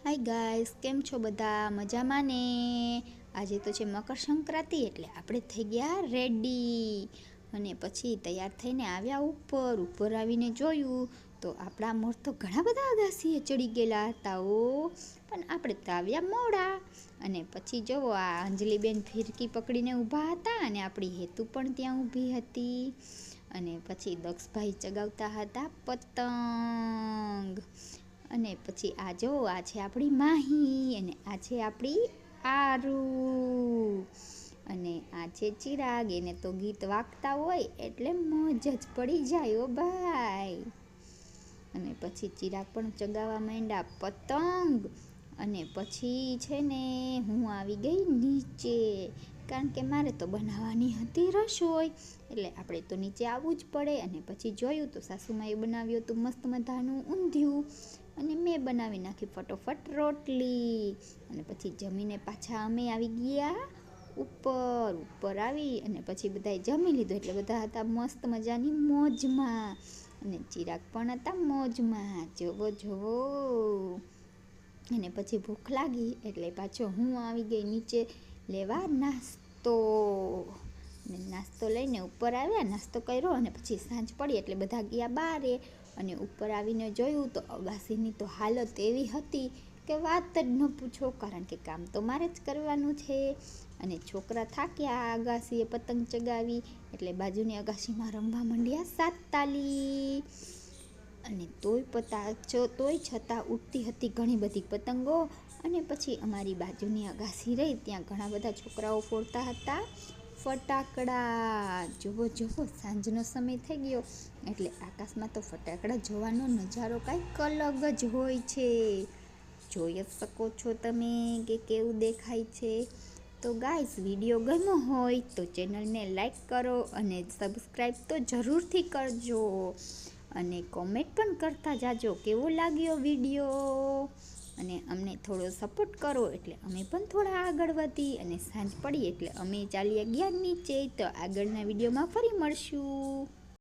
Hi guys, કેમ છો બધા? મજામાં ને? આજે તો છે મકર સંક્રાંતિ, એટલે આપણે થઈ ગયા રેડી. અને પછી તૈયાર થઈને આવ્યા ઉપર આવીને જોયું તો આપણા મોર તો ઘણા બધા અગાસીએ ચડી ગયેલા હતા. પણ આપણે તો આવ્યા મોડા. અને પછી જુઓ, આ અંજલિબેન ફિરકી પકડીને ઊભા હતા અને આપણી હેતુ પણ ત્યાં ઊભી હતી. અને પછી દક્ષભાઈ ચગાવતા હતા પતંગ. અને પછી આ જો, આ છે આપણી માહી, અને આ છે આપણી આરુ, અને આ છે ચિરાગ. એને તો ગીત વાગતા હોય એટલે મોજ જ પડી જાય ઓ ભાઈ. અને પછી ચિરાગ પણ ચગાવવા માંડ્યા પતંગ. અને પછી છે ને, હું આવી ગઈ નીચે, કારણ કે મારે તો બનાવવાની હતી રસોઈ, એટલે આપણે તો નીચે આવવું જ પડે. અને પછી જોયું તો સાસુમાએ બનાવ્યું હતું મસ્ત મજાનું ઊંધિયું, અને મેં બનાવી નાખી ફટોફટ રોટલી. અને પછી જમીને પાછા અમે આવી ગયા ઉપર આવી અને પછી બધાએ જમી લીધું, એટલે બધા હતા મસ્ત મજાની મોજમાં. અને ચિરાગ પણ હતા મોજમાં, જોવો. અને પછી ભૂખ લાગી એટલે પાછો હું આવી ગઈ નીચે લેવા નાસ્તો. ને નાસ્તો લઈને ઉપર આવ્યા, નાસ્તો કર્યો, અને પછી સાંજ પડી એટલે બધા ગયા બારે. અને ઉપર આવીને જોયું તો અગાસીની તો હાલત એવી હતી કે વાત જ ન પૂછો, કારણ કે કામ તો મારે જ કરવાનું છે. અને છોકરા થાક્યા અગાસીએ પતંગ ચગાવી, એટલે બાજુની અગાસીમાં રમવા માંડ્યા સાત તાલી. અને તોય છતાં ઉડતી હતી ઘણી બધી પતંગો. અને પછી અમારી બાજુની અગાસી રહી, ત્યાં ઘણા બધા છોકરાઓ ફોડતા હતા ફટાકડા. જોવો, સાંજનો સમય થઈ ગયો એટલે આકાશમાં તો ફટાકડા જોવાનો નજારો કાંઈક અલગ જ હોય છે. જોઈ જ શકો છો તમે કે કેવું દેખાય છે. તો ગાઈસ, વિડીયો ગમ્યો હોય તો ચેનલને લાઈક કરો અને સબસ્ક્રાઈબ તો જરૂરથી કરજો. અને કોમેન્ટ પણ કરતા જાજો કેવો લાગ્યો વિડીયો. અને અમને થોડો સપોર્ટ કરો એટલે અમે પણ થોડા આગળ વધી. અને સાંજ પડી એટલે અમે ચાલ્યા ગયા નીચે. તો આગળના વિડીયોમાં ફરી મળશું.